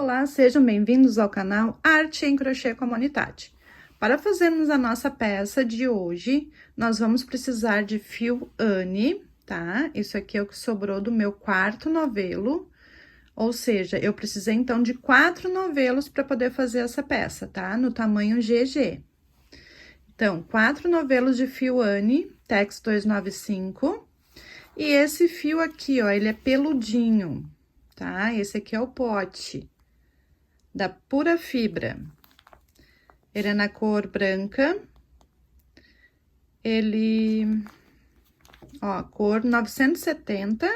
Olá, sejam bem-vindos ao canal Arte em Crochê Comunidade. Para fazermos a nossa peça de hoje, nós vamos precisar de fio Anne, tá? Isso aqui é o que sobrou do meu quarto novelo, ou seja, eu precisei então de 4 novelos para poder fazer essa peça, tá? No tamanho GG. Então, 4 novelos de fio Anne, Tex 295. E esse fio aqui, ó, ele é peludinho, tá? Esse aqui é o pote da Pura Fibra. Ele é na cor branca. Ele, ó, cor 970.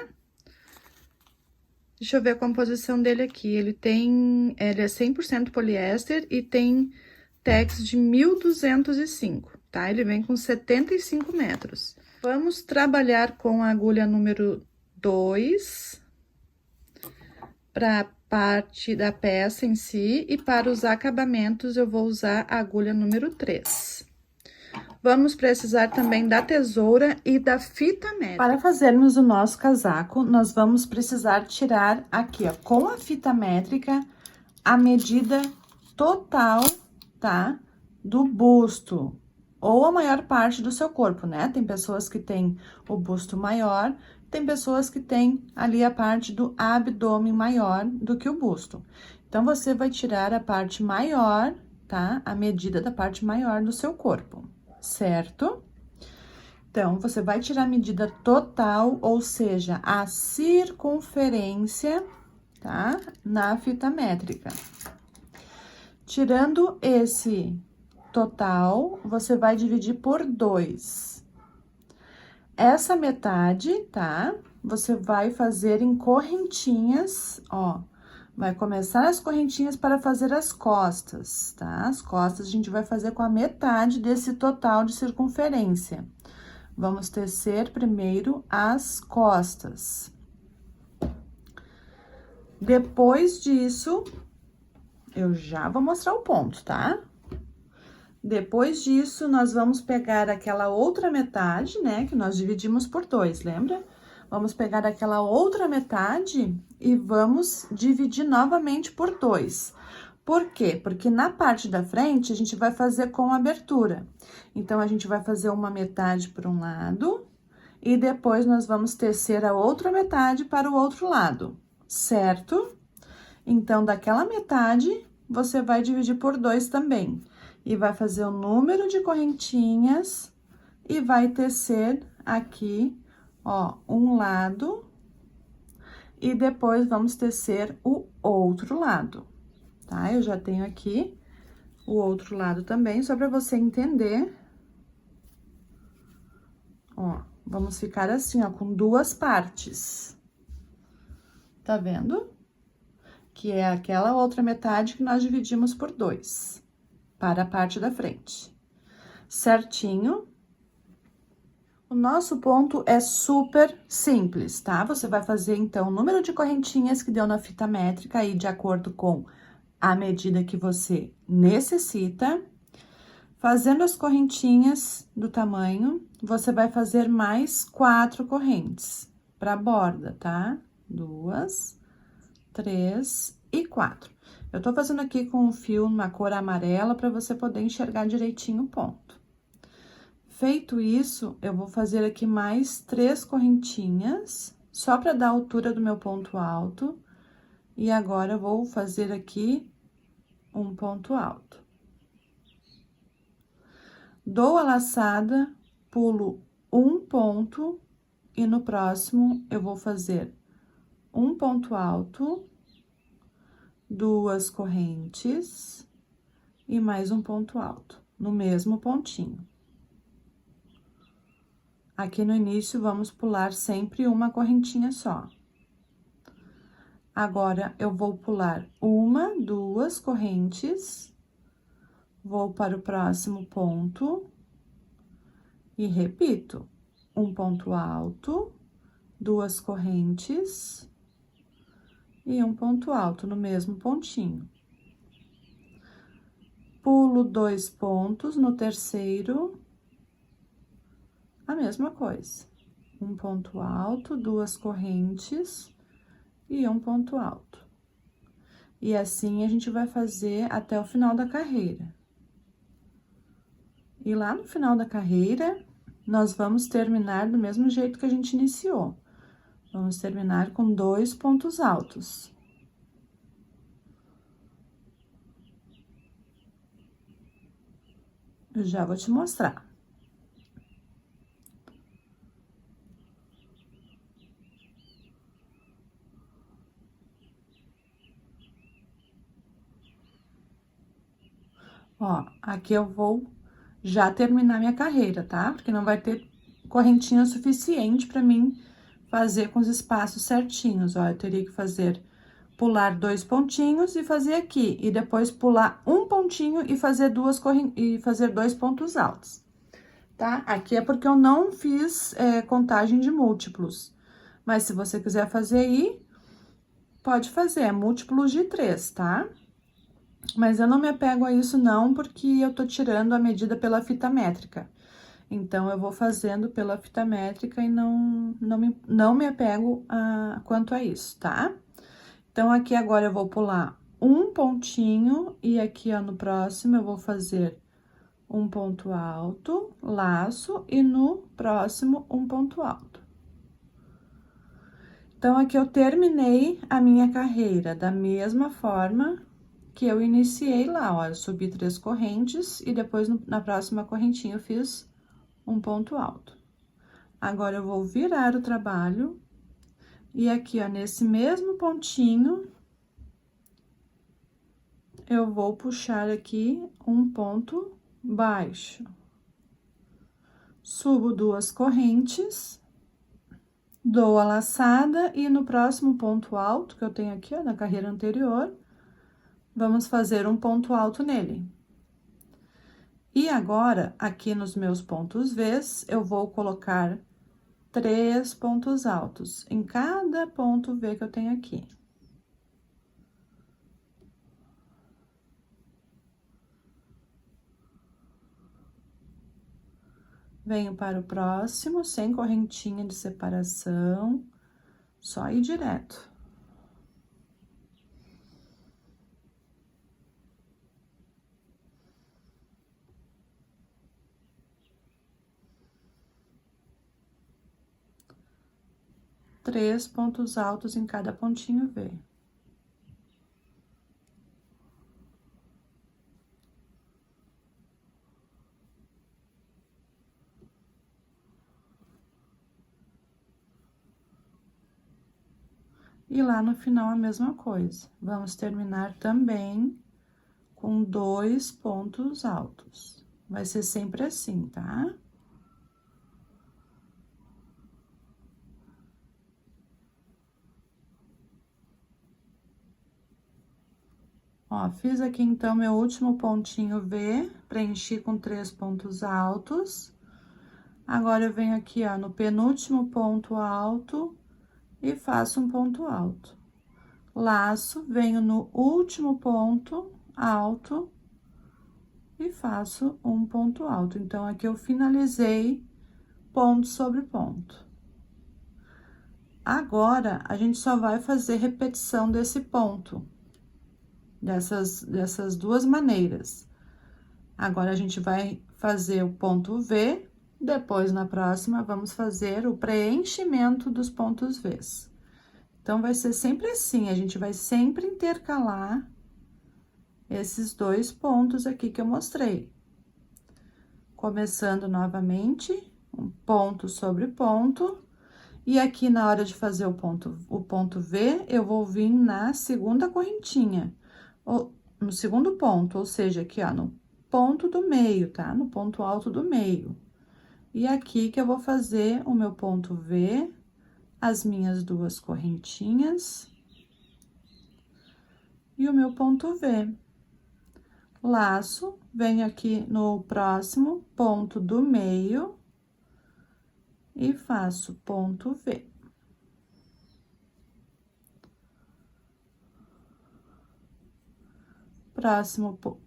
Deixa eu ver a composição dele aqui. Ele é 100% poliéster e tem tex de 1205, tá? Ele vem com 75 metros. Vamos trabalhar com a agulha número 2 para a parte da peça em si, e para os acabamentos eu vou usar a agulha número 3. Vamos precisar também da tesoura e da fita métrica. Para fazermos o nosso casaco, nós vamos precisar tirar aqui, ó, com a fita métrica, a medida total, tá? Do busto, ou a maior parte do seu corpo, né? Tem pessoas que têm o busto maior, tem pessoas que têm ali a parte do abdômen maior do que o busto. Então, você vai tirar a parte maior, tá? A medida da parte maior do seu corpo, certo? Então, você vai tirar a medida total, ou seja, a circunferência, tá? Na fita métrica. Tirando esse total, você vai dividir por 2. Essa metade, tá? Você vai fazer em correntinhas, ó. Vai começar as correntinhas para fazer as costas, tá? As costas a gente vai fazer com a metade desse total de circunferência. Vamos tecer primeiro as costas. Depois disso, eu já vou mostrar o ponto, tá? Depois disso, nós vamos pegar aquela outra metade, né, que nós dividimos por 2, lembra? Vamos pegar aquela outra metade e vamos dividir novamente por 2. Por quê? Porque na parte da frente, a gente vai fazer com abertura. Então, a gente vai fazer uma metade para um lado e depois nós vamos tecer a outra metade para o outro lado, certo? Então, daquela metade, você vai dividir por 2 também. E vai fazer o número de correntinhas e vai tecer aqui, ó, um lado. E depois vamos tecer o outro lado, tá? Eu já tenho aqui o outro lado também, só para você entender. Ó, vamos ficar assim, ó, com 2 partes. Tá vendo? Que é aquela outra metade que nós dividimos por 2. Para a parte da frente, certinho. O nosso ponto é super simples, tá? Você vai fazer, então, o número de correntinhas que deu na fita métrica aí, de acordo com a medida que você necessita. Fazendo as correntinhas do tamanho, você vai fazer mais 4 correntes para a borda, tá? 2, 3 e 4. Eu tô fazendo aqui com um fio na cor amarela para você poder enxergar direitinho o ponto. Feito isso, eu vou fazer aqui mais 3 correntinhas, só para dar a altura do meu ponto alto. E agora, eu vou fazer aqui um ponto alto. Dou a laçada, pulo um ponto e no próximo eu vou fazer um ponto alto, 2 correntes e mais um ponto alto, no mesmo pontinho. Aqui no início, vamos pular sempre uma correntinha só. Agora, eu vou pular 1, 2 correntes, vou para o próximo ponto e repito, um ponto alto, 2 correntes e um ponto alto no mesmo pontinho. Pulo 2 pontos, no terceiro, a mesma coisa. Um ponto alto, 2 correntes e um ponto alto. E assim, a gente vai fazer até o final da carreira. E lá no final da carreira, nós vamos terminar do mesmo jeito que a gente iniciou. Vamos terminar com 2 pontos altos. Eu já vou te mostrar. Ó, aqui eu vou já terminar minha carreira, tá? Porque não vai ter correntinha suficiente pra mim fazer com os espaços certinhos, ó. Eu teria que pular 2 pontinhos e fazer aqui, e depois pular um pontinho e fazer fazer 2 pontos altos, tá? Aqui é porque eu não fiz contagem de múltiplos, mas se você quiser fazer aí, pode fazer, é múltiplos de 3, tá? Mas eu não me apego a isso não, porque eu tô tirando a medida pela fita métrica. Então, eu vou fazendo pela fita métrica e não me apego quanto a isso, tá? Então, aqui agora eu vou pular um pontinho e aqui, ó, no próximo eu vou fazer um ponto alto, laço, e no próximo um ponto alto. Então, aqui eu terminei a minha carreira da mesma forma que eu iniciei lá, ó, eu subi 3 correntes e depois na próxima correntinha eu fiz um ponto alto. Agora, eu vou virar o trabalho e aqui, ó, nesse mesmo pontinho, eu vou puxar aqui um ponto baixo. Subo 2 correntes, dou a laçada e no próximo ponto alto que eu tenho aqui, ó, na carreira anterior, vamos fazer um ponto alto nele. E agora, aqui nos meus pontos Vs, eu vou colocar 3 pontos altos em cada ponto V que eu tenho aqui. Venho para o próximo, sem correntinha de separação, só ir direto. Três pontos altos em cada pontinho V. E lá no final a mesma coisa. Vamos terminar também com 2 pontos altos. Vai ser sempre assim, tá? Ó, fiz aqui então meu último pontinho V, preenchi com 3 pontos altos. Agora, eu venho aqui, ó, no penúltimo ponto alto e faço um ponto alto. Laço, venho no último ponto alto e faço um ponto alto. Então, aqui eu finalizei ponto sobre ponto. Agora, a gente só vai fazer repetição desse ponto, dessas duas maneiras. Agora, a gente vai fazer o ponto V, depois, na próxima, vamos fazer o preenchimento dos pontos Vs. Então, vai ser sempre assim, a gente vai sempre intercalar esses 2 pontos aqui que eu mostrei. Começando novamente, um ponto sobre ponto, e aqui na hora de fazer o ponto V, eu vou vir na segunda correntinha, ou no segundo ponto, ou seja, aqui, ó, no ponto do meio, tá? No ponto alto do meio. E aqui que eu vou fazer o meu ponto V, as minhas 2 correntinhas e o meu ponto V. Laço, venho aqui no próximo ponto do meio e faço ponto V.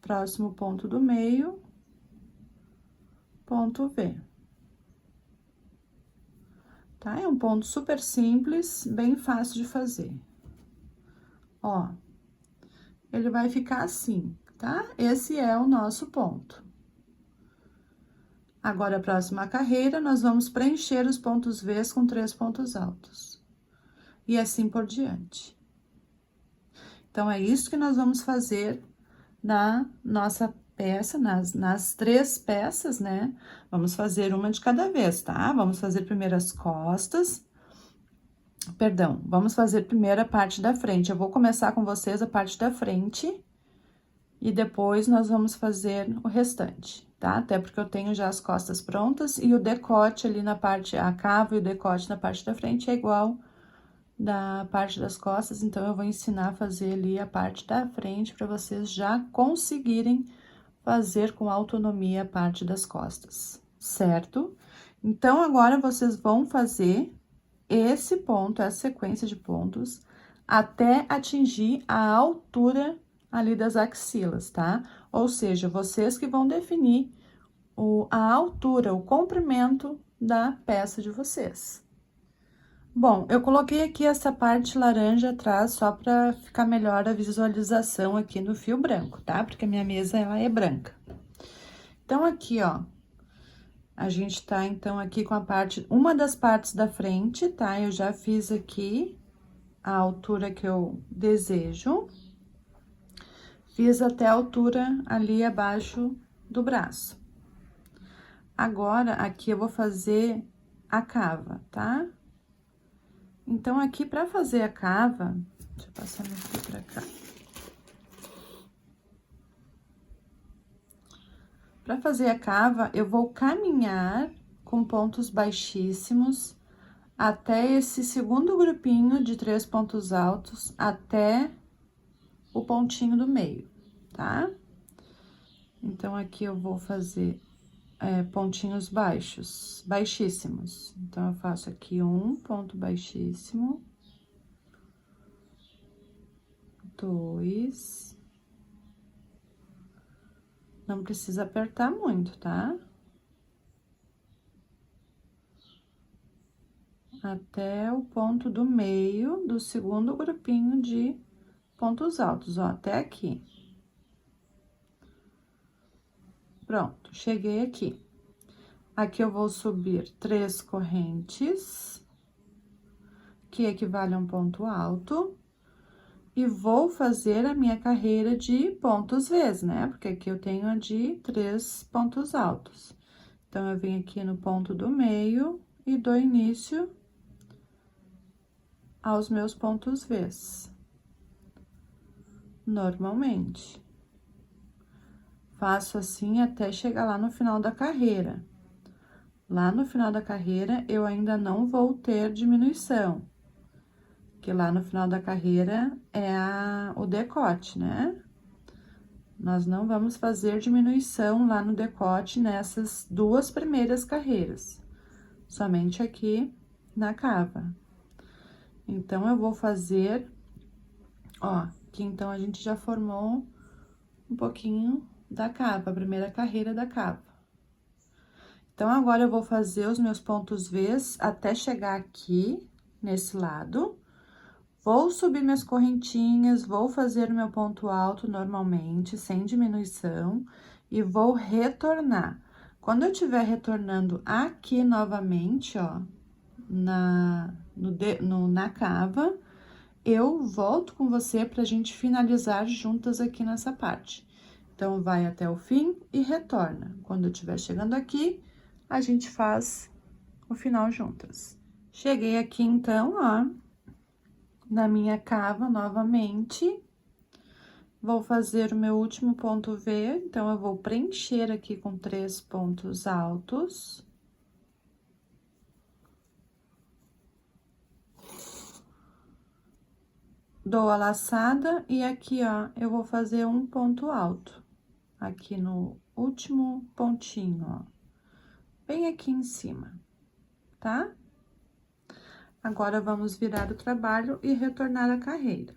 Próximo ponto do meio, ponto V. Tá? É um ponto super simples, bem fácil de fazer. Ó, ele vai ficar assim, tá? Esse é o nosso ponto. Agora, a próxima carreira, nós vamos preencher os pontos V's com 3 pontos altos. E assim por diante. Então, é isso que nós vamos fazer na nossa peça, nas 3 peças, né? Vamos fazer uma de cada vez, tá? Vamos fazer primeiro as costas. Perdão, vamos fazer primeiro a parte da frente. Eu vou começar com vocês a parte da frente e depois nós vamos fazer o restante, tá? Até porque eu tenho já as costas prontas e o decote ali na parte, a cava e o decote na parte da frente é igual da parte das costas, então eu vou ensinar a fazer ali a parte da frente para vocês já conseguirem fazer com autonomia a parte das costas, certo? Então, agora vocês vão fazer esse ponto, essa sequência de pontos, até atingir a altura ali das axilas, tá? Ou seja, vocês que vão definir a altura, o comprimento da peça de vocês. Bom, eu coloquei aqui essa parte laranja atrás só para ficar melhor a visualização aqui no fio branco, tá? Porque a minha mesa, ela é branca. Então, aqui, ó, a gente tá, então, aqui com a parte, uma das partes da frente, tá? Eu já fiz aqui a altura que eu desejo. Fiz até a altura ali abaixo do braço. Agora, aqui eu vou fazer a cava, tá? Então, aqui, pra fazer a cava, deixa eu passar meu fio pra cá. Pra fazer a cava, eu vou caminhar com pontos baixíssimos até esse segundo grupinho de 3 pontos altos, até o pontinho do meio, tá? Então, aqui eu vou fazer pontinhos baixos, baixíssimos. Então, eu faço aqui um ponto baixíssimo, 2. Não precisa apertar muito, tá? Até o ponto do meio do segundo grupinho de pontos altos, ó, até aqui. Pronto, cheguei aqui. Aqui eu vou subir 3 correntes, que equivale a um ponto alto, e vou fazer a minha carreira de pontos V's, né? Porque aqui eu tenho a de 3 pontos altos. Então, eu venho aqui no ponto do meio e dou início aos meus pontos V's. Normalmente. Faço assim até chegar lá no final da carreira. Lá no final da carreira, eu ainda não vou ter diminuição. Que lá no final da carreira é o decote, né? Nós não vamos fazer diminuição lá no decote nessas 2 primeiras carreiras. Somente aqui na cava. Então, eu vou fazer, ó, que então a gente já formou um pouquinho da cava, a primeira carreira da cava. Então, agora eu vou fazer os meus pontos V's até chegar aqui, nesse lado. Vou subir minhas correntinhas, vou fazer o meu ponto alto normalmente, sem diminuição, e vou retornar. Quando eu estiver retornando aqui novamente, ó, na cava, eu volto com você pra gente finalizar juntas aqui nessa parte. Então, vai até o fim e retorna. Quando eu estiver chegando aqui, a gente faz o final juntas. Cheguei aqui, então, ó, na minha cava novamente. Vou fazer o meu último ponto V, então, eu vou preencher aqui com 3 pontos altos. Dou a laçada e aqui, ó, eu vou fazer um ponto alto. Aqui no último pontinho, ó. Bem aqui em cima, tá? Agora, vamos virar o trabalho e retornar a carreira.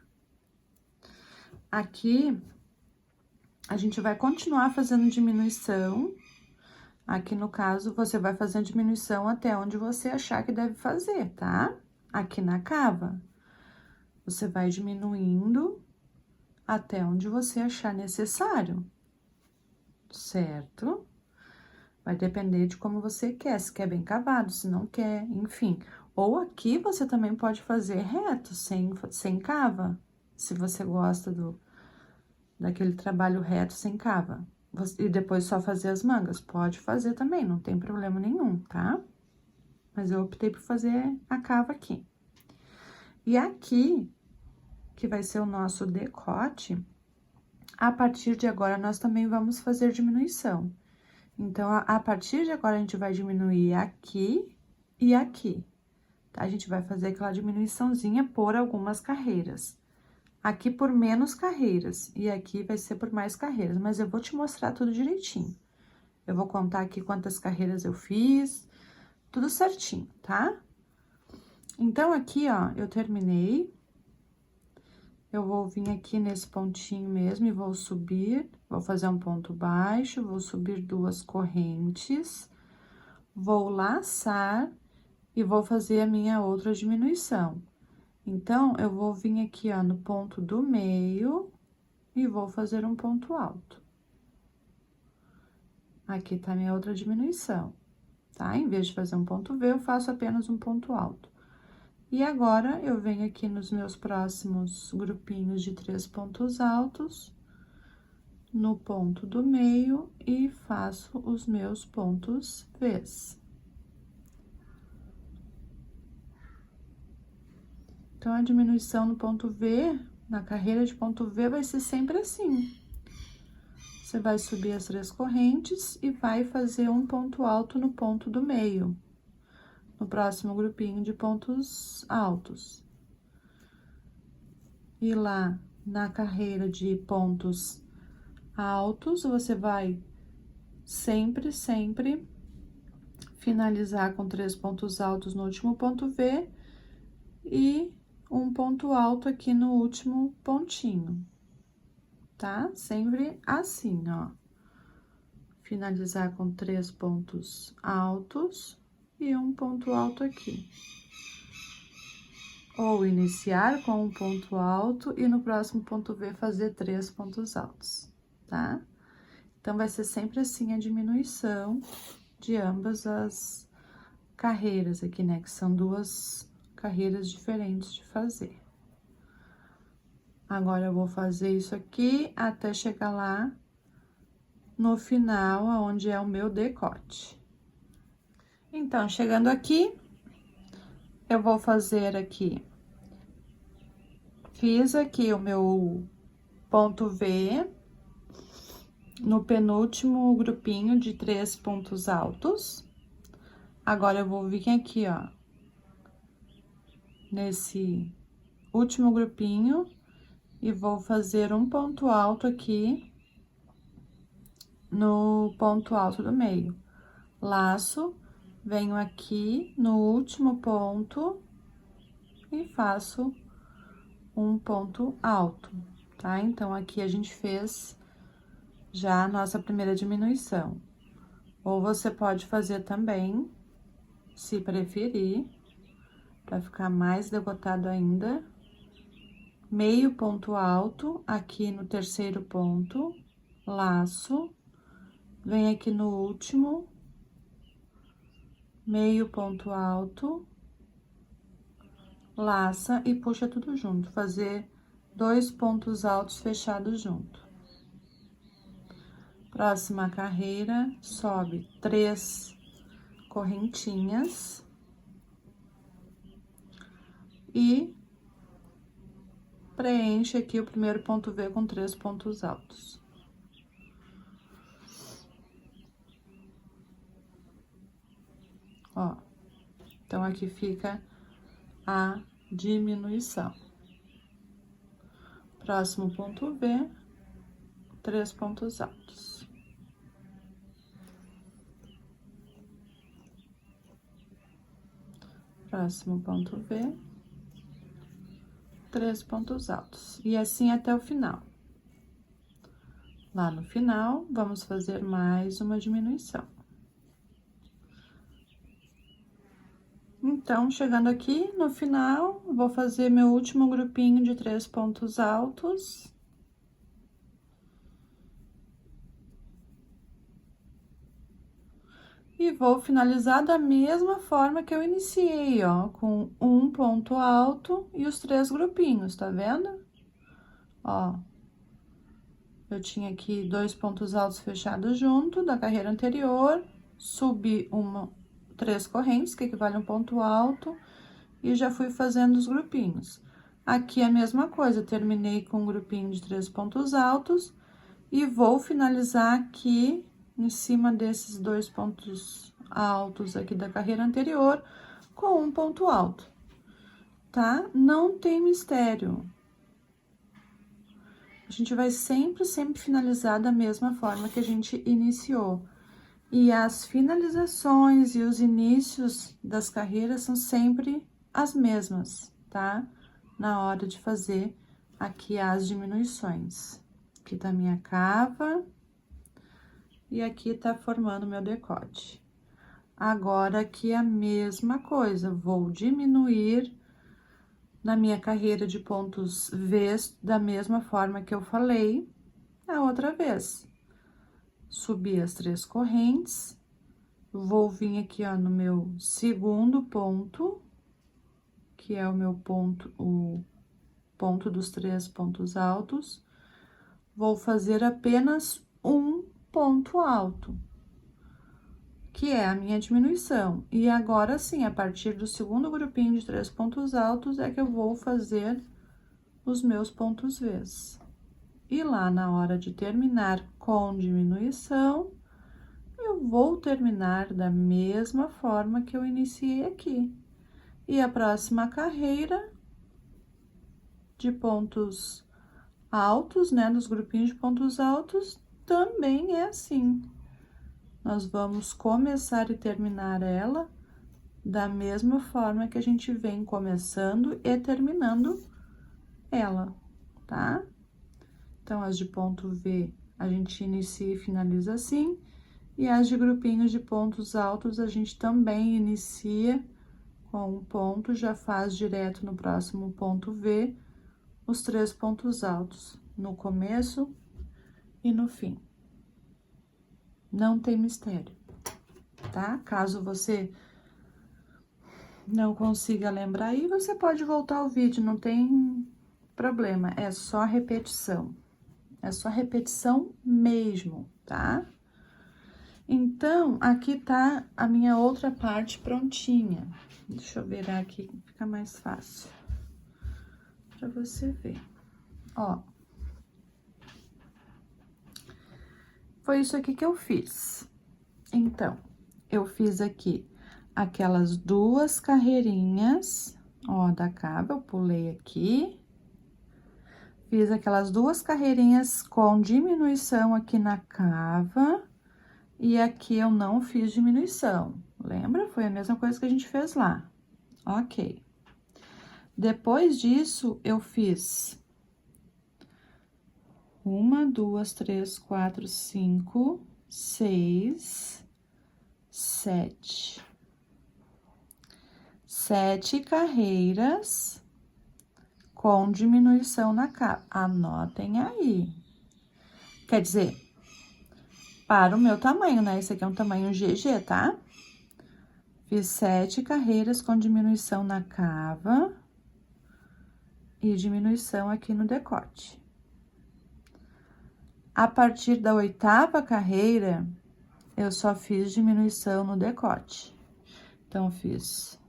Aqui, a gente vai continuar fazendo diminuição. Aqui, no caso, você vai fazer diminuição até onde você achar que deve fazer, tá? Aqui na cava. Você vai diminuindo até onde você achar necessário, certo? Vai depender de como você quer, se quer bem cavado, se não quer, enfim. Ou aqui você também pode fazer reto, sem cava, se você gosta daquele trabalho reto sem cava. E depois só fazer as mangas, pode fazer também, não tem problema nenhum, tá? Mas eu optei por fazer a cava aqui. E aqui, que vai ser o nosso decote, a partir de agora, nós também vamos fazer diminuição. Então, a partir de agora, a gente vai diminuir aqui e aqui, tá? A gente vai fazer aquela diminuiçãozinha por algumas carreiras. Aqui por menos carreiras, e aqui vai ser por mais carreiras, mas eu vou te mostrar tudo direitinho. Eu vou contar aqui quantas carreiras eu fiz, tudo certinho, tá? Então, aqui, ó, eu terminei. Eu vou vir aqui nesse pontinho mesmo e vou subir, vou fazer um ponto baixo, vou subir 2 correntes, vou laçar e vou fazer a minha outra diminuição. Então, eu vou vir aqui, ó, no ponto do meio e vou fazer um ponto alto. Aqui tá minha outra diminuição, tá? Em vez de fazer um ponto V, eu faço apenas um ponto alto. E agora, eu venho aqui nos meus próximos grupinhos de 3 pontos altos, no ponto do meio, e faço os meus pontos Vs. Então, a diminuição no ponto V, na carreira de ponto V, vai ser sempre assim. Você vai subir as 3 correntes e vai fazer um ponto alto no ponto do meio, no próximo grupinho de pontos altos. E lá, na carreira de pontos altos, você vai sempre finalizar com 3 pontos altos no último ponto V e um ponto alto aqui no último pontinho, tá? Sempre assim, ó. Finalizar com 3 pontos altos e um ponto alto aqui. Ou iniciar com um ponto alto e no próximo ponto V fazer 3 pontos altos, tá? Então, vai ser sempre assim a diminuição de ambas as carreiras aqui, né? Que são 2 carreiras diferentes de fazer. Agora, eu vou fazer isso aqui até chegar lá no final, onde é o meu decote. Então, chegando aqui, eu vou fazer aqui, fiz aqui o meu ponto V no penúltimo grupinho de 3 pontos altos. Agora, eu vou vir aqui, ó, nesse último grupinho e vou fazer um ponto alto aqui no ponto alto do meio. Laço, venho aqui no último ponto e faço um ponto alto, tá? Então, aqui a gente fez já a nossa primeira diminuição. Ou você pode fazer também, se preferir, para ficar mais decotado ainda, meio ponto alto aqui no terceiro ponto, laço, vem aqui no último, meio ponto alto, laça e puxa tudo junto, fazer 2 pontos altos fechados junto. Próxima carreira, sobe 3 correntinhas e preenche aqui o primeiro ponto V com 3 pontos altos. Ó, então, aqui fica a diminuição. Próximo ponto V, 3 pontos altos. Próximo ponto V, 3 pontos altos. E assim até o final. Lá no final, vamos fazer mais uma diminuição. Então, chegando aqui no final, vou fazer meu último grupinho de 3 pontos altos. E vou finalizar da mesma forma que eu iniciei, ó, com um ponto alto e os 3 grupinhos, tá vendo? Ó, eu tinha aqui 2 pontos altos fechados junto da carreira anterior, subi 3 correntes, que equivale a um ponto alto, e já fui fazendo os grupinhos. Aqui a mesma coisa, terminei com um grupinho de 3 pontos altos, e vou finalizar aqui em cima desses 2 pontos altos aqui da carreira anterior com um ponto alto, tá? Não tem mistério. A gente vai sempre finalizar da mesma forma que a gente iniciou. E as finalizações e os inícios das carreiras são sempre as mesmas, tá? Na hora de fazer aqui as diminuições. Aqui tá minha cava. E aqui tá formando meu decote. Agora, aqui a mesma coisa, vou diminuir na minha carreira de pontos V da mesma forma que eu falei a outra vez. Subi as 3 correntes, vou vir aqui, ó, no meu segundo ponto, que é o ponto dos 3 pontos altos, vou fazer apenas um ponto alto, que é a minha diminuição. E agora sim, a partir do segundo grupinho de 3 pontos altos, é que eu vou fazer os meus pontos Vs. E lá na hora de terminar com diminuição, eu vou terminar da mesma forma que eu iniciei aqui. E a próxima carreira de pontos altos, né, dos grupinhos de pontos altos, também é assim. Nós vamos começar e terminar ela da mesma forma que a gente vem começando e terminando ela, tá? Então, as de ponto V, a gente inicia e finaliza assim, e as de grupinhos de pontos altos, a gente também inicia com um ponto, já faz direto no próximo ponto V, os 3 pontos altos, no começo e no fim. Não tem mistério, tá? Caso você não consiga lembrar aí, você pode voltar ao vídeo, não tem problema, é só repetição. É só repetição mesmo, tá? Então, aqui tá a minha outra parte prontinha. Deixa eu virar aqui, fica mais fácil pra você ver. Ó. Foi isso aqui que eu fiz. Então, eu fiz aqui aquelas 2 carreirinhas, ó, da cava, eu pulei aqui. Fiz aquelas 2 carreirinhas com diminuição aqui na cava, e aqui eu não fiz diminuição. Lembra? Foi a mesma coisa que a gente fez lá. Ok. Depois disso, eu fiz 1, 2, 3, 4, 5, 6, 7. 7 carreiras com diminuição na cava. Anotem aí. Quer dizer, para o meu tamanho, né? Esse aqui é um tamanho GG, tá? Fiz 7 carreiras com diminuição na cava e diminuição aqui no decote. A partir da 8ª carreira, eu só fiz diminuição no decote. Então, fiz,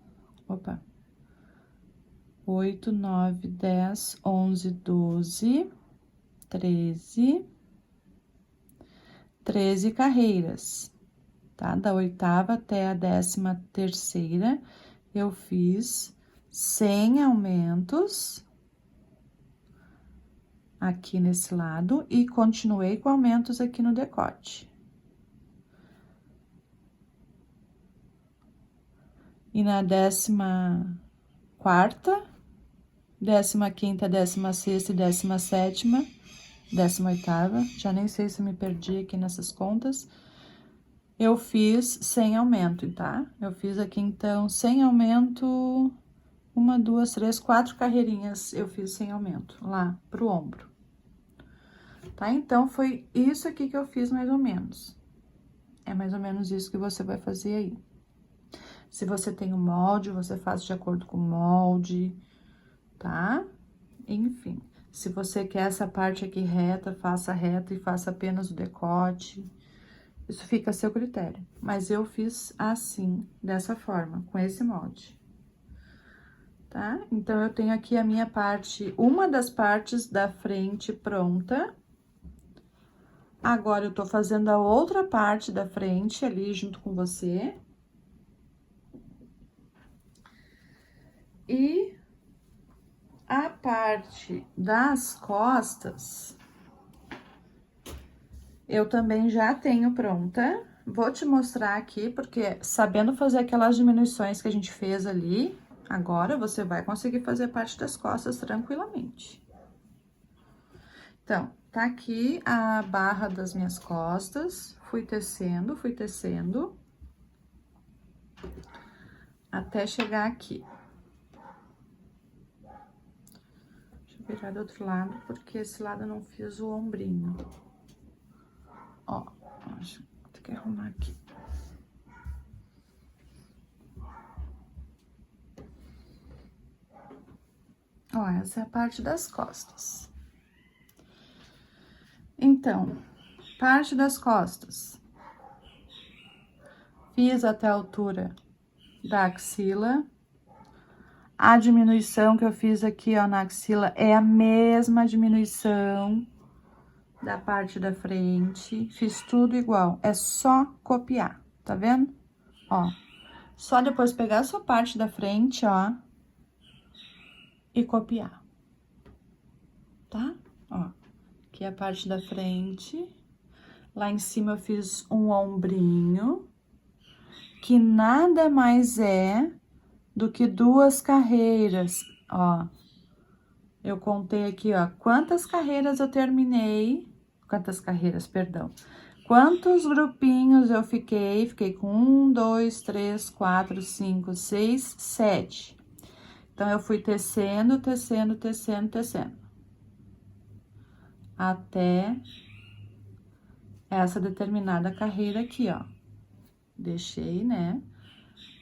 8, 9, 10, 11, 12, 13 carreiras, tá? Da 8ª até a 13ª, eu fiz 100 aumentos aqui nesse lado e continuei com aumentos aqui no decote. E na 14ª, 15ª, 16ª e 17ª, 18ª, já nem sei se eu me perdi aqui nessas contas, eu fiz 100 aumento, tá? Eu fiz aqui, então, 100 aumento, 1, 2, 3, 4 carreirinhas, eu fiz 100 aumento lá pro ombro. Tá? Então, foi isso aqui que eu fiz mais ou menos. É mais ou menos isso que você vai fazer aí. Se você tem o molde, você faz de acordo com o molde, tá? Enfim, se você quer essa parte aqui reta, faça reta e faça apenas o decote. Isso fica a seu critério. Mas eu fiz assim, dessa forma, com esse molde. Tá? Então, eu tenho aqui a minha parte, uma das partes da frente pronta. Agora, eu tô fazendo a outra parte da frente ali junto com você. E a parte das costas, eu também já tenho pronta. Vou te mostrar aqui, porque sabendo fazer aquelas diminuições que a gente fez ali, agora você vai conseguir fazer a parte das costas tranquilamente. Então, tá aqui a barra das minhas costas, fui tecendo, até chegar aqui. Deixa eu virar do outro lado, porque esse lado eu não fiz o ombrinho. Ó, acho que tem que arrumar aqui. Ó, essa é a parte das costas. Então, parte das costas. Fiz até a altura da axila. A diminuição que eu fiz aqui, ó, na axila é a mesma diminuição da parte da frente. Fiz tudo igual, é só copiar, tá vendo? Ó, só depois pegar a sua parte da frente, ó, e copiar, tá? Ó, aqui é a parte da frente. Lá em cima eu fiz um ombrinho, que nada mais é do que 2 carreiras, ó. Eu contei aqui, ó, quantas carreiras eu terminei, perdão. Quantos grupinhos eu fiquei? Fiquei com 1, 2, 3, 4, 5, 6, 7. Então, eu fui tecendo, até essa determinada carreira aqui, ó. Deixei, né?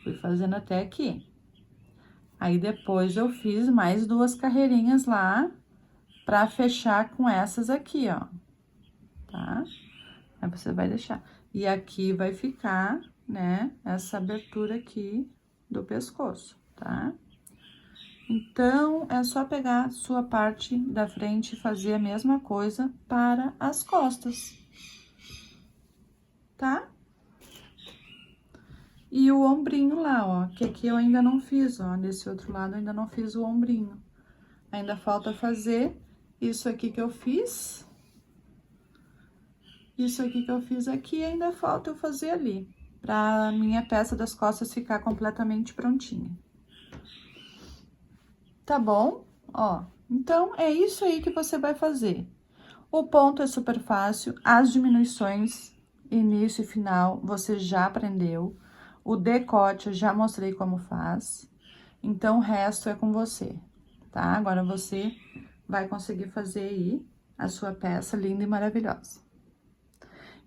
Fui fazendo até aqui. Aí, depois, eu fiz mais 2 carreirinhas lá, pra fechar com essas aqui, ó. Tá? Aí, você vai deixar. E aqui vai ficar, né, essa abertura aqui do pescoço, tá? Então, é só pegar a sua parte da frente e fazer a mesma coisa para as costas, tá? E o ombrinho lá, ó, que aqui eu ainda não fiz, ó, desse outro lado eu ainda não fiz o ombrinho. Ainda falta fazer isso aqui que eu fiz. Isso aqui que eu fiz aqui, ainda falta eu fazer ali, pra minha peça das costas ficar completamente prontinha. Tá bom? Ó, então, é isso aí que você vai fazer. O ponto é super fácil, as diminuições, início e final, você já aprendeu. O decote, eu já mostrei como faz. Então, o resto é com você, tá? Agora, você vai conseguir fazer aí a sua peça linda e maravilhosa.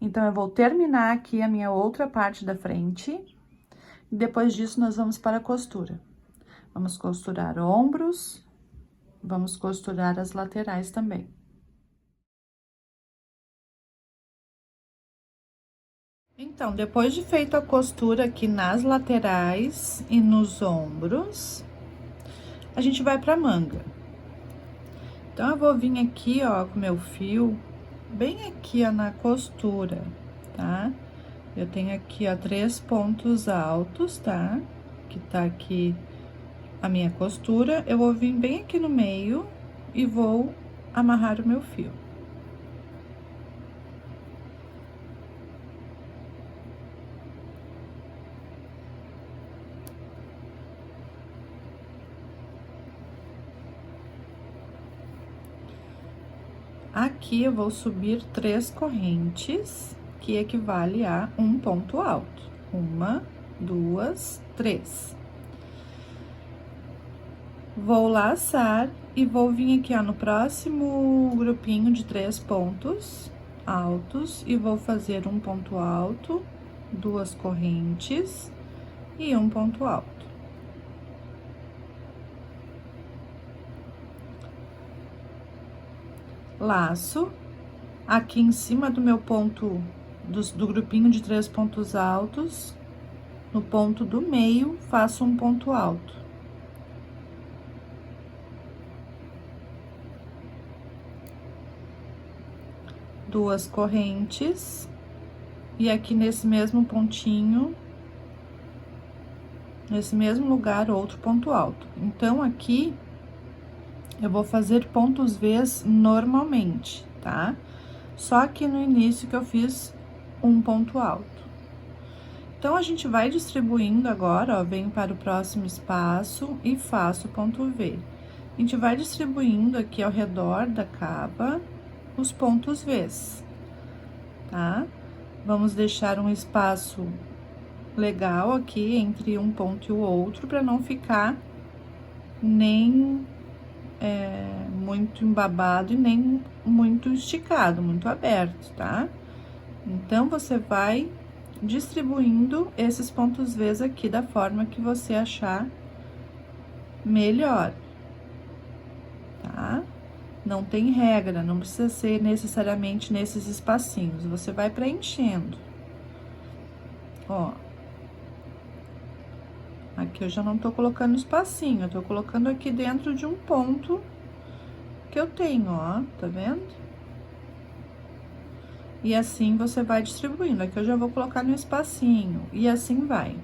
Então, eu vou terminar aqui a minha outra parte da frente. Depois disso, nós vamos para a costura. Vamos costurar ombros, vamos costurar as laterais também. Então, depois de feita a costura aqui nas laterais e nos ombros, a gente vai pra manga. Então, eu vou vir aqui, ó, com meu fio, bem aqui, ó, na costura, tá? Eu tenho aqui, ó, 3 pontos altos, tá? Que tá aqui a minha costura, eu vou vir bem aqui no meio e vou amarrar o meu fio. Aqui eu vou subir 3 correntes, que equivale a um ponto alto. 1, 2, 3. Vou laçar e vou vir aqui, ó, no próximo grupinho de 3 pontos altos e vou fazer um ponto alto 2 correntes e um ponto alto. Laço, aqui em cima do meu ponto, do grupinho de 3 pontos altos, no ponto do meio, faço um ponto alto. Duas correntes, e aqui nesse mesmo pontinho, nesse mesmo lugar, outro ponto alto. Então, aqui, eu vou fazer pontos V's normalmente, tá? Só aqui no início que eu fiz um ponto alto. Então, a gente vai distribuindo agora, ó, venho para o próximo espaço e faço ponto V. A gente vai distribuindo aqui ao redor da cava os pontos V's, tá? Vamos deixar um espaço legal aqui entre um ponto e o outro, para não ficar nem muito embabado e nem muito esticado, muito aberto, tá? Então, você vai distribuindo esses pontos V's aqui da forma que você achar melhor, tá? Não tem regra, não precisa ser necessariamente nesses espacinhos, você vai preenchendo. Ó. Aqui eu já não tô colocando espacinho, eu tô colocando aqui dentro de um ponto que eu tenho, ó, tá vendo? E assim você vai distribuindo. Aqui eu já vou colocar no espacinho, e assim vai.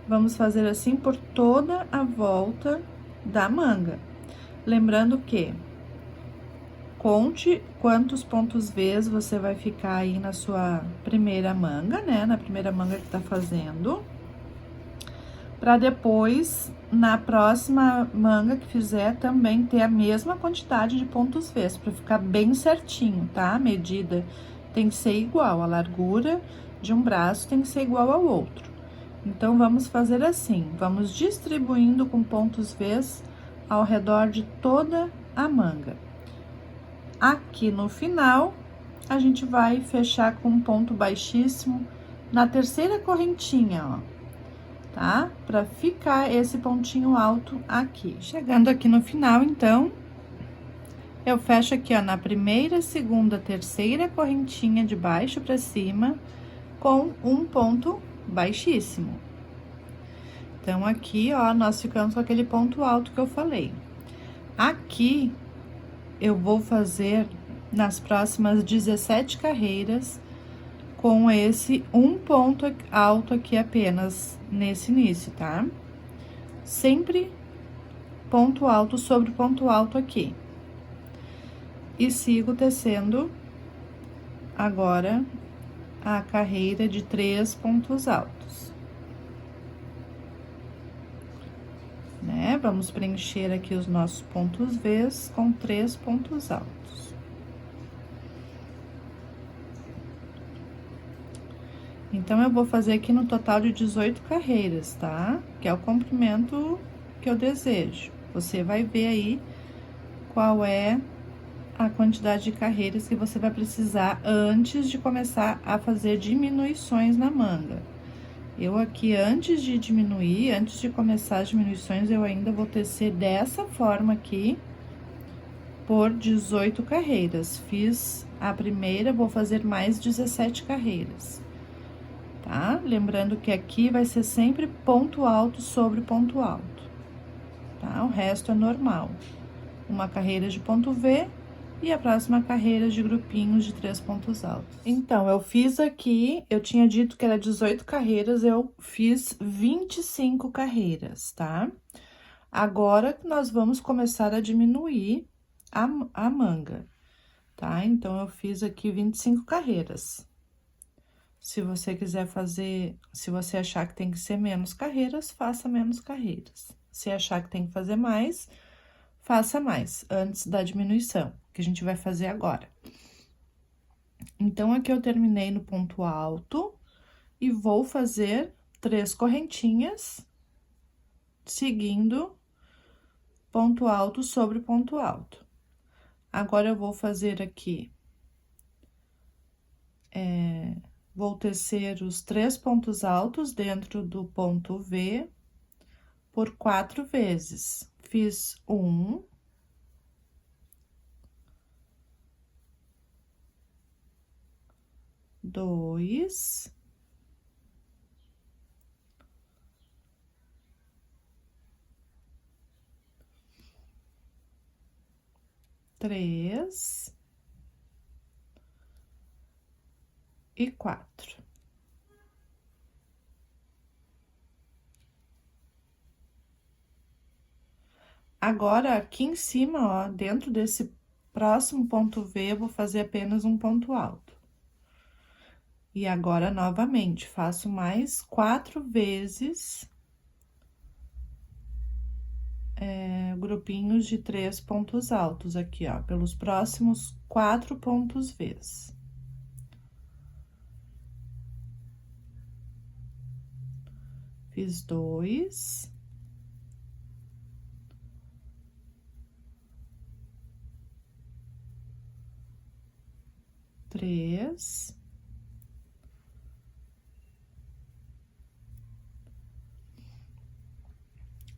Vamos fazer assim por toda a volta da manga. Lembrando que conte quantos pontos V's você vai ficar aí na sua primeira manga, né? Na primeira manga que tá fazendo. Pra depois, na próxima manga que fizer, também ter a mesma quantidade de pontos V's, pra ficar bem certinho, tá? A medida tem que ser igual, a largura de um braço tem que ser igual ao outro. Então, vamos fazer assim, vamos distribuindo com pontos V's ao redor de toda a manga. Aqui no final, a gente vai fechar com um ponto baixíssimo na terceira correntinha, ó, tá? Pra ficar esse pontinho alto aqui. Chegando aqui no final, então, eu fecho aqui, ó, na primeira, segunda, terceira correntinha de baixo pra cima, com um ponto baixíssimo. Então, aqui, ó, nós ficamos com aquele ponto alto que eu falei. Aqui, eu vou fazer nas próximas 17 carreiras com esse um ponto alto aqui apenas nesse início, tá? Sempre ponto alto sobre ponto alto aqui. E sigo tecendo agora a carreira de 3 pontos altos. Né? Vamos preencher aqui os nossos pontos V's com 3 pontos altos. Então, eu vou fazer aqui no total de 18 carreiras, tá? Que é o comprimento que eu desejo. Você vai ver aí qual é a quantidade de carreiras que você vai precisar antes de começar a fazer diminuições na manga. Eu aqui, antes de diminuir, antes de começar as diminuições, eu ainda vou tecer dessa forma aqui, por 18 carreiras. Fiz a primeira, vou fazer mais 17 carreiras, tá? Lembrando que aqui vai ser sempre ponto alto sobre ponto alto, tá? O resto é normal. Uma carreira de ponto V e a próxima carreira de grupinhos de 3 pontos altos. Então, eu fiz aqui, eu tinha dito que era 18 carreiras, eu fiz 25 carreiras, tá? Agora, nós vamos começar a diminuir a manga, tá? Então, eu fiz aqui 25 carreiras. Se você quiser fazer, se você achar que tem que ser menos carreiras, faça menos carreiras. Se achar que tem que fazer mais, faça mais, antes da diminuição, que a gente vai fazer agora. Então, aqui eu terminei no ponto alto e vou fazer 3 correntinhas, seguindo ponto alto sobre ponto alto. Agora, eu vou fazer aqui Vou tecer os 3 pontos altos dentro do ponto V por 4 vezes. Fiz 1, 2, 3 e 4. Agora, aqui em cima, ó, dentro desse próximo ponto V, eu vou fazer apenas um ponto alto. E agora, novamente, faço mais 4 vezes grupinhos de 3 pontos altos aqui, ó, pelos próximos 4 pontos Vs. Fiz 2. Três.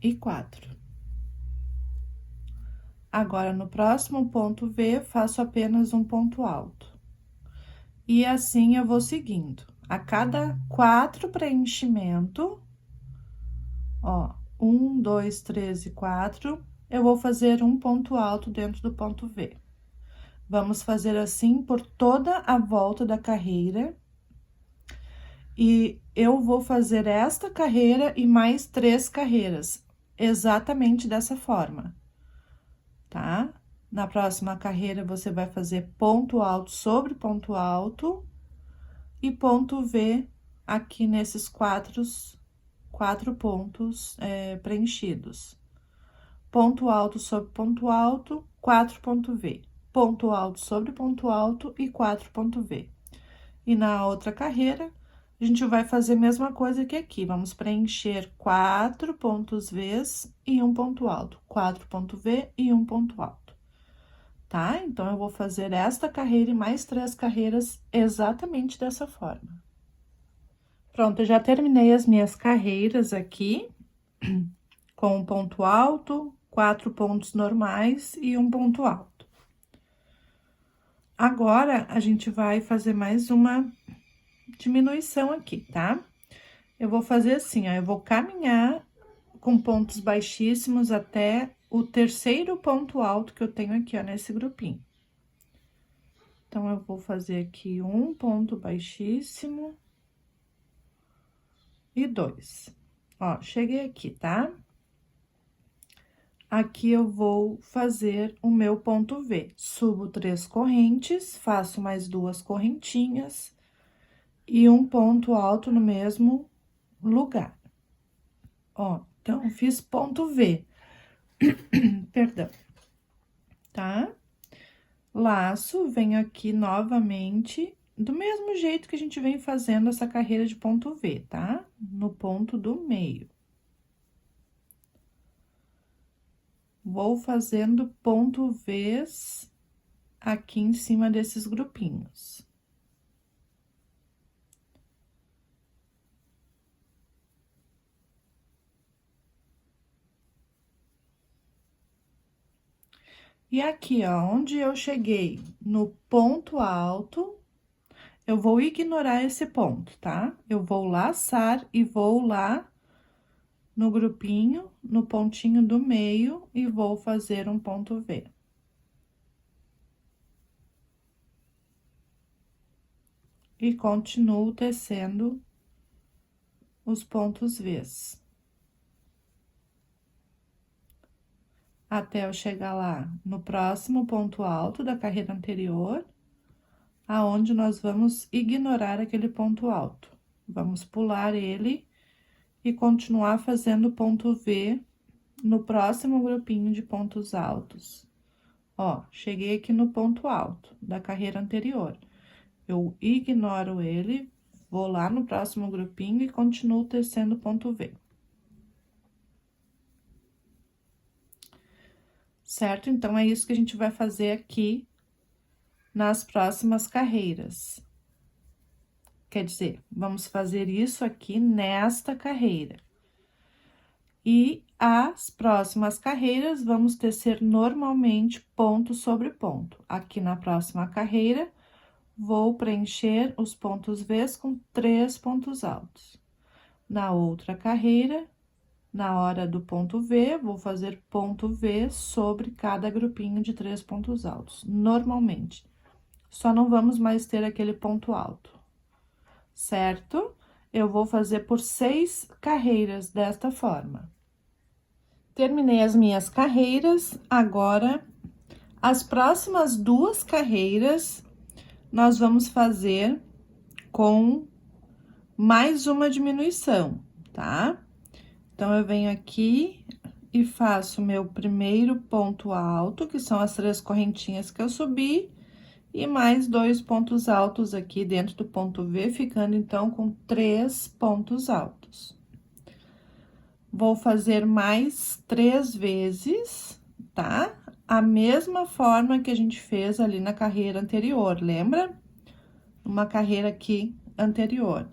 E 4. Agora, no próximo ponto V, faço apenas um ponto alto. E assim eu vou seguindo. A cada 4 preenchimento, ó, 1, 2, 3 e 4, eu vou fazer um ponto alto dentro do ponto V. Vamos fazer assim por toda a volta da carreira. E eu vou fazer esta carreira e mais 3 carreiras, exatamente dessa forma, tá? Na próxima carreira, você vai fazer ponto alto sobre ponto alto e ponto V aqui nesses quatro pontos preenchidos. Ponto alto sobre ponto alto, 4 ponto V. Ponto alto sobre ponto alto e 4 ponto V. E na outra carreira, a gente vai fazer a mesma coisa que aqui. Vamos preencher 4 pontos Vs e um ponto alto. 4 ponto V e um ponto alto. Tá? Então, eu vou fazer esta carreira e mais 3 carreiras exatamente dessa forma. Pronto, eu já terminei as minhas carreiras aqui, com um ponto alto, 4 pontos normais e um ponto alto. Agora, a gente vai fazer mais uma diminuição aqui, tá? Eu vou fazer assim, ó, eu vou caminhar com pontos baixíssimos até o terceiro ponto alto que eu tenho aqui, ó, nesse grupinho. Então, eu vou fazer aqui um ponto baixíssimo e 2. Ó, cheguei aqui, tá? Aqui eu vou fazer o meu ponto V. Subo 3 correntes, faço mais 2 correntinhas e um ponto alto no mesmo lugar. Ó, então, fiz ponto V. Perdão. Tá? Laço, venho aqui novamente, do mesmo jeito que a gente vem fazendo essa carreira de ponto V, tá? No ponto do meio. Vou fazendo ponto Vs aqui em cima desses grupinhos. E aqui, ó, onde eu cheguei no ponto alto, eu vou ignorar esse ponto, tá? Eu vou laçar e vou lá no grupinho, no pontinho do meio, e vou fazer um ponto V. E continuo tecendo os pontos Vs. Até eu chegar lá no próximo ponto alto da carreira anterior, aonde nós vamos ignorar aquele ponto alto. Vamos pular ele e continuar fazendo ponto V no próximo grupinho de pontos altos. Ó, cheguei aqui no ponto alto da carreira anterior. Eu ignoro ele, vou lá no próximo grupinho e continuo tecendo ponto V. Certo? Então, é isso que a gente vai fazer aqui nas próximas carreiras. Quer dizer, vamos fazer isso aqui nesta carreira. E as próximas carreiras, vamos tecer normalmente ponto sobre ponto. Aqui na próxima carreira, vou preencher os pontos Vs com 3 pontos altos. Na outra carreira, na hora do ponto V, vou fazer ponto V sobre cada grupinho de 3 pontos altos, normalmente. Só não vamos mais ter aquele ponto alto, certo? Eu vou fazer por 6 carreiras desta forma. Terminei as minhas carreiras, agora, as próximas 2 carreiras, nós vamos fazer com mais uma diminuição, tá? Então, eu venho aqui e faço meu primeiro ponto alto, que são as 3 correntinhas que eu subi, e mais 2 pontos altos aqui dentro do ponto V, ficando, então, com 3 pontos altos. Vou fazer mais 3 vezes, tá? A mesma forma que a gente fez ali na carreira anterior, lembra? Uma carreira aqui anterior.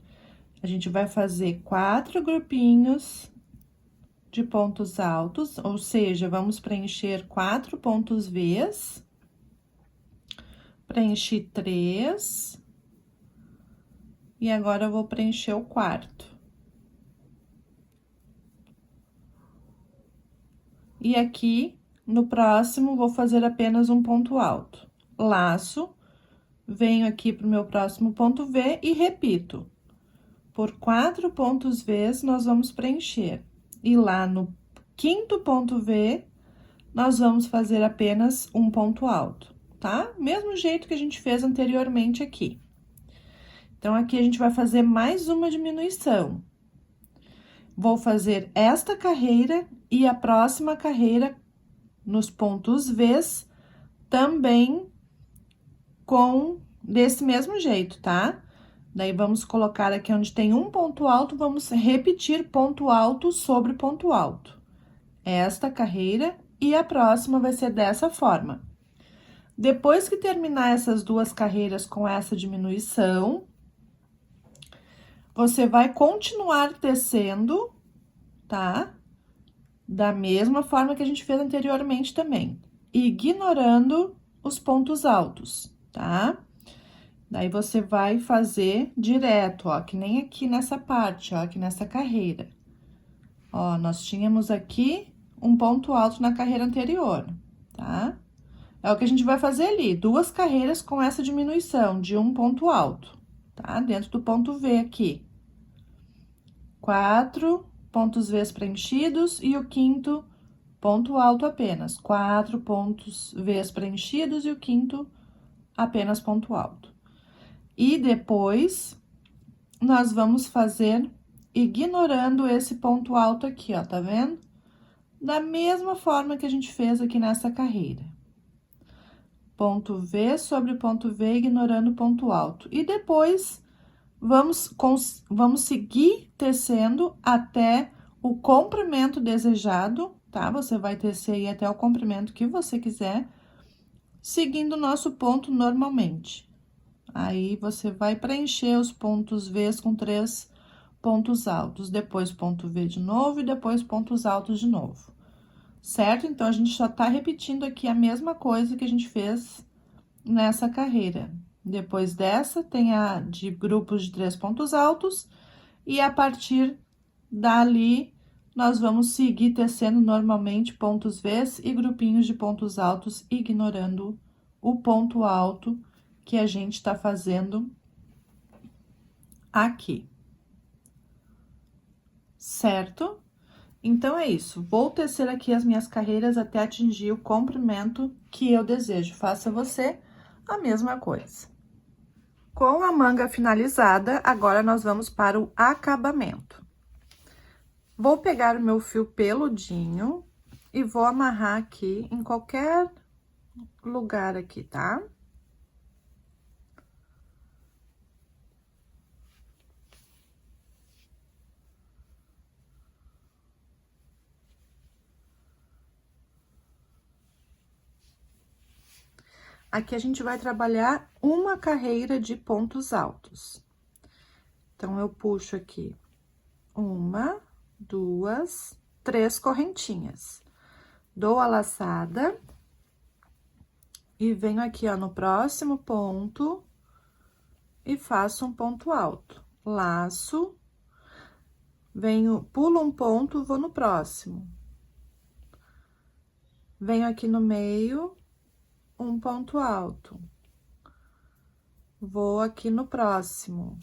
A gente vai fazer 4 grupinhos de pontos altos, ou seja, vamos preencher 4 pontos Vs. Preenchi 3. E agora, eu vou preencher o 4º. E aqui, no próximo, vou fazer apenas um ponto alto. Laço, venho aqui pro meu próximo ponto V e repito. Por 4 pontos Vs, nós vamos preencher. E lá no 5º ponto V, nós vamos fazer apenas um ponto alto, tá? Mesmo jeito que a gente fez anteriormente aqui. Então, aqui a gente vai fazer mais uma diminuição. Vou fazer esta carreira e a próxima carreira nos pontos Vs também com desse mesmo jeito, tá? Daí, vamos colocar aqui onde tem um ponto alto, vamos repetir ponto alto sobre ponto alto. Esta carreira e a próxima vai ser dessa forma. Depois que terminar essas 2 carreiras com essa diminuição, você vai continuar tecendo, tá? Da mesma forma que a gente fez anteriormente também, ignorando os pontos altos, tá? Daí, você vai fazer direto, ó, que nem aqui nessa parte, ó, aqui nessa carreira. Ó, nós tínhamos aqui um ponto alto na carreira anterior, tá? É o que a gente vai fazer ali, 2 carreiras com essa diminuição de um ponto alto, tá? Dentro do ponto V aqui. 4 pontos Vs preenchidos e o 5º ponto alto apenas. 4 pontos Vs preenchidos e o 5º apenas ponto alto. E depois, nós vamos fazer ignorando esse ponto alto aqui, ó, tá vendo? Da mesma forma que a gente fez aqui nessa carreira. Ponto V sobre ponto V, ignorando o ponto alto. E depois, vamos seguir tecendo até o comprimento desejado, tá? Você vai tecer aí até o comprimento que você quiser, seguindo o nosso ponto normalmente. Aí, você vai preencher os pontos Vs com 3 pontos altos, depois ponto V de novo e depois pontos altos de novo, certo? Então, a gente só tá repetindo aqui a mesma coisa que a gente fez nessa carreira. Depois dessa, tem a de grupos de 3 pontos altos, e a partir dali, nós vamos seguir tecendo normalmente pontos Vs e grupinhos de pontos altos, ignorando o ponto alto que a gente tá fazendo aqui. Certo? Então, é isso. Vou tecer aqui as minhas carreiras até atingir o comprimento que eu desejo. Faça você a mesma coisa. Com a manga finalizada, agora nós vamos para o acabamento. Vou pegar o meu fio peludinho e vou amarrar aqui em qualquer lugar aqui, tá? Aqui a gente vai trabalhar uma carreira de pontos altos. Então, eu puxo aqui 1, 2, 3 correntinhas. Dou a laçada e venho aqui, ó, no próximo ponto e faço um ponto alto. Laço, venho, pulo um ponto, vou no próximo. Venho aqui no meio, um ponto alto. Vou aqui no próximo.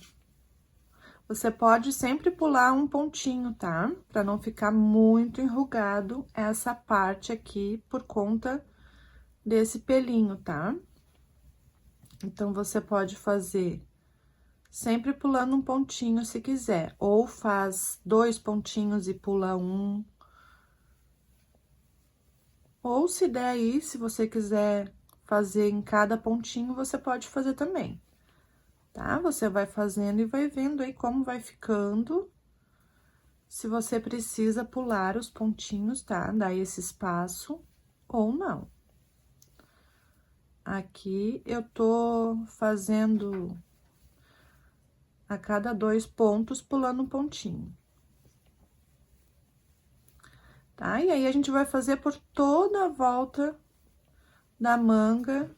Você pode sempre pular um pontinho, tá? Pra não ficar muito enrugado essa parte aqui por conta desse pelinho, tá? Então, você pode fazer sempre pulando um pontinho se quiser, ou faz 2 pontinhos e pula um. Ou se der aí, se você quiser fazer em cada pontinho, você pode fazer também, tá? Você vai fazendo e vai vendo aí como vai ficando. Se você precisa pular os pontinhos, tá? Dar esse espaço ou não. Aqui, eu tô fazendo a cada 2 pontos, pulando um pontinho. Tá? E aí, a gente vai fazer por toda a volta da manga,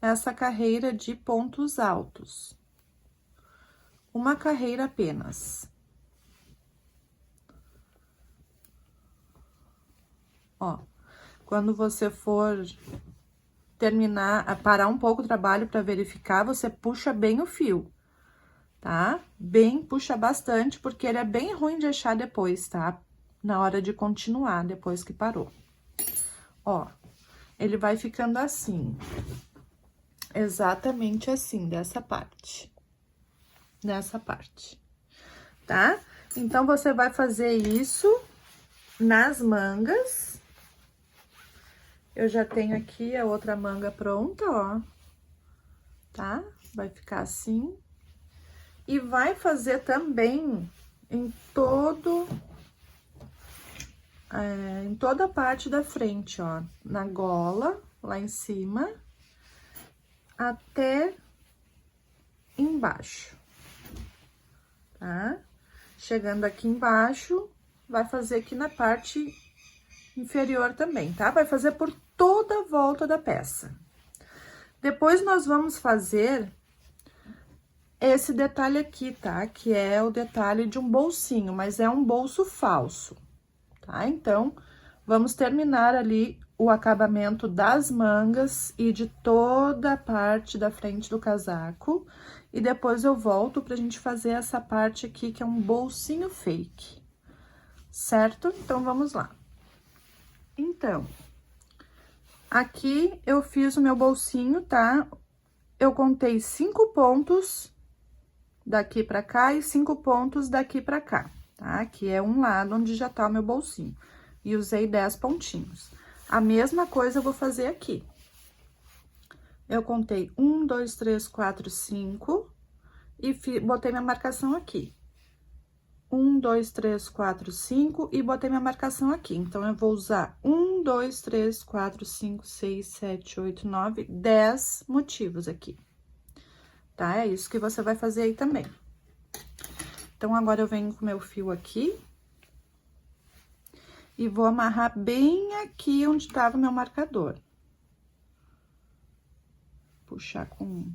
essa carreira de pontos altos. Uma carreira apenas. Ó, quando você for terminar, parar um pouco o trabalho para verificar, você puxa bem o fio, tá? Puxa bastante, porque ele é bem ruim de achar depois, tá? Na hora de continuar, depois que parou. Ó, ele vai ficando assim. Exatamente assim, dessa parte. Nessa parte, tá? Então, você vai fazer isso nas mangas. Eu já tenho aqui a outra manga pronta, ó. Tá? Vai ficar assim. E vai fazer também em toda a parte da frente, ó. Na gola, lá em cima, até embaixo, tá? Chegando aqui embaixo, vai fazer aqui na parte inferior também, tá? Vai fazer por toda a volta da peça. Depois, nós vamos fazer esse detalhe aqui, tá? Que é o detalhe de um bolsinho, mas é um bolso falso, tá? Então, vamos terminar ali o acabamento das mangas e de toda a parte da frente do casaco. E depois eu volto pra gente fazer essa parte aqui, que é um bolsinho fake, certo? Então, vamos lá. Então, aqui eu fiz o meu bolsinho, tá? Eu contei 5 pontos daqui pra cá e 5 pontos daqui pra cá, tá? Aqui é um lado onde já tá o meu bolsinho. E usei 10 pontinhos. A mesma coisa eu vou fazer aqui. Eu contei 1, 2, 3, 4, 5 e botei minha marcação aqui. 1, 2, 3, 4, 5 e botei minha marcação aqui. Então, eu vou usar 1, 2, 3, 4, 5, 6, 7, 8, 9, 10 motivos aqui. Tá? É isso que você vai fazer aí também. Então, agora eu venho com o meu fio aqui. E vou amarrar bem aqui onde tava o meu marcador. Puxar com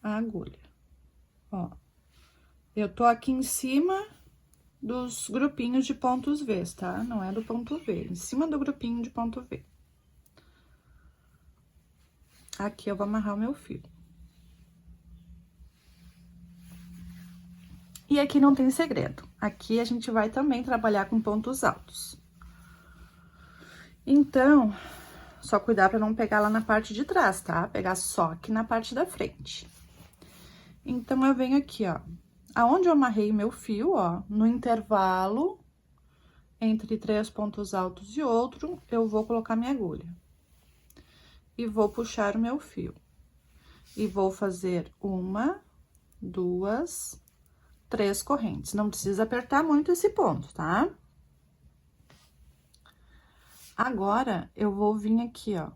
a agulha. Ó. Eu tô aqui em cima dos grupinhos de pontos V, tá? Não é do ponto V, em cima do grupinho de ponto V. Aqui eu vou amarrar o meu fio. E aqui não tem segredo. Aqui a gente vai também trabalhar com pontos altos. Então, só cuidar pra não pegar lá na parte de trás, tá? Pegar só aqui na parte da frente. Então, eu venho aqui, ó. Aonde eu amarrei o meu fio, ó, no intervalo entre 3 pontos altos e outro, eu vou colocar minha agulha. E vou puxar o meu fio. E vou fazer 1, 2, 3 correntes. Não precisa apertar muito esse ponto, tá? Agora, eu vou vir aqui, ó,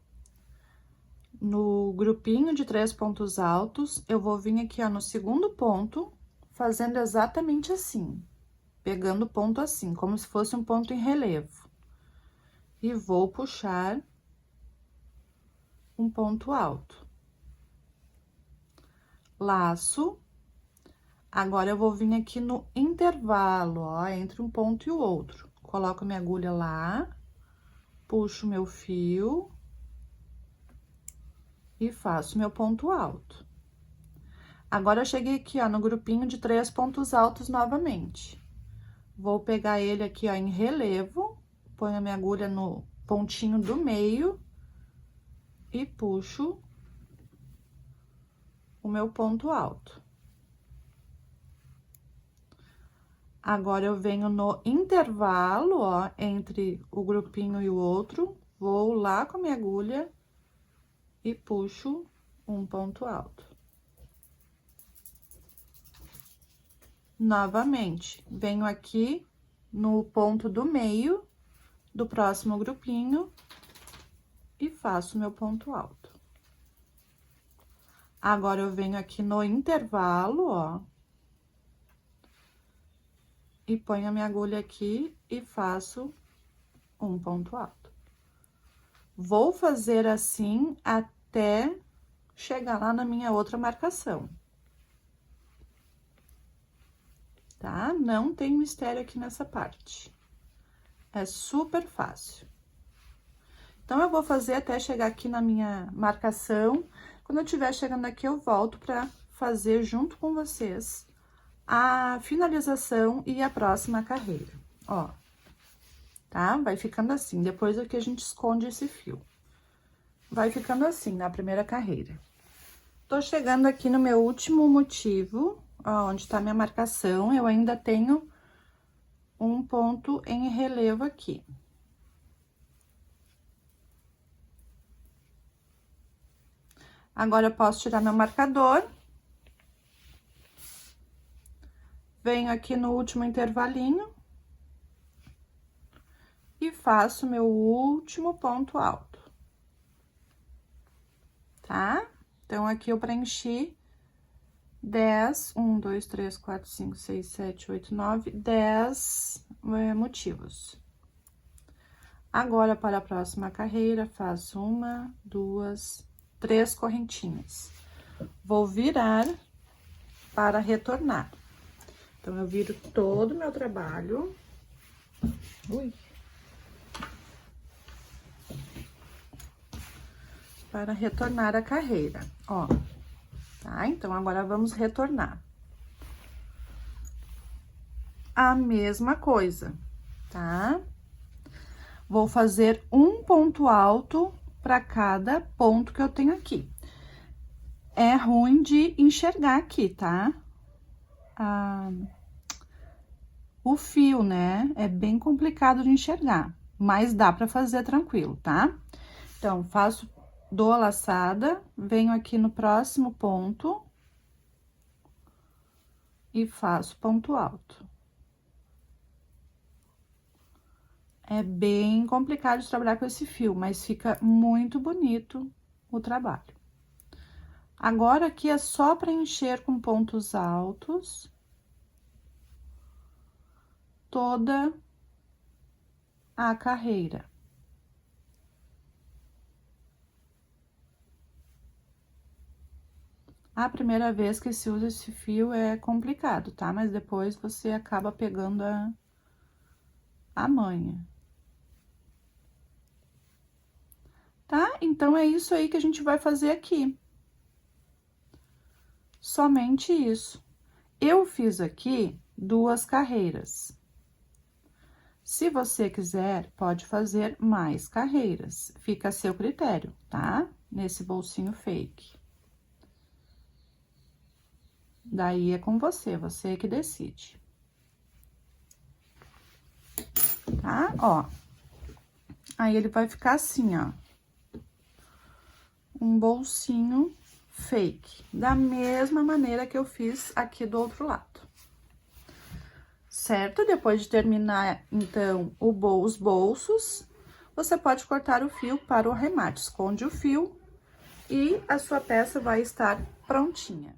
no grupinho de 3 pontos altos, eu vou vir aqui, ó, no segundo ponto, fazendo exatamente assim, pegando o ponto assim, como se fosse um ponto em relevo. E vou puxar um ponto alto. Laço. Agora, eu vou vir aqui no intervalo, ó, entre um ponto e o outro. Coloco minha agulha lá, puxo meu fio e faço meu ponto alto. Agora, eu cheguei aqui, ó, no grupinho de 3 pontos altos novamente. Vou pegar ele aqui, ó, em relevo, ponho a minha agulha no pontinho do meio e puxo o meu ponto alto. Agora, eu venho no intervalo, ó, entre o grupinho e o outro, vou lá com a minha agulha e puxo um ponto alto. Novamente, venho aqui no ponto do meio do próximo grupinho e faço meu ponto alto. Agora, eu venho aqui no intervalo, ó, e ponho a minha agulha aqui e faço um ponto alto. Vou fazer assim até chegar lá na minha outra marcação. Tá? Não tem mistério aqui nessa parte. É super fácil. Então, eu vou fazer até chegar aqui na minha marcação. Quando eu estiver chegando aqui, eu volto pra fazer junto com vocês a finalização e a próxima carreira, ó. Tá? Vai ficando assim, depois aqui a gente esconde esse fio. Vai ficando assim na primeira carreira. Tô chegando aqui no meu último motivo, ó, onde tá minha marcação, eu ainda tenho um ponto em relevo aqui. Agora, eu posso tirar meu marcador. Venho aqui no último intervalinho. E faço meu último ponto alto. Tá? Então, aqui eu preenchi 10, 1, 2, 3, 4, 5, 6, 7, 8, 9, 10 motivos. Agora, para a próxima carreira, faço 1, 2, 3 correntinhas. Vou virar para retornar. Então, eu viro todo o meu trabalho. Ui. Para retornar a carreira, ó. Tá? Então, agora vamos retornar. A mesma coisa, tá? Vou fazer um ponto alto para cada ponto que eu tenho aqui. É ruim de enxergar aqui, tá? O fio, né? É bem complicado de enxergar, mas dá para fazer tranquilo, tá? Então, dou a laçada, venho aqui no próximo ponto e faço ponto alto. É bem complicado de trabalhar com esse fio, mas fica muito bonito o trabalho. Agora, aqui é só preencher com pontos altos toda a carreira. A primeira vez que se usa esse fio é complicado, tá? Mas depois você acaba pegando a manha. Tá? Então, é isso aí que a gente vai fazer aqui. Somente isso. Eu fiz aqui 2 carreiras. Se você quiser, pode fazer mais carreiras. Fica a seu critério, tá? Nesse bolsinho fake. Daí é com você, você que decide. Tá? Ó. Aí, ele vai ficar assim, ó. Um bolsinho fake, da mesma maneira que eu fiz aqui do outro lado. Certo? Depois de terminar, então, os bolsos, você pode cortar o fio para o arremate. Esconde o fio e a sua peça vai estar prontinha.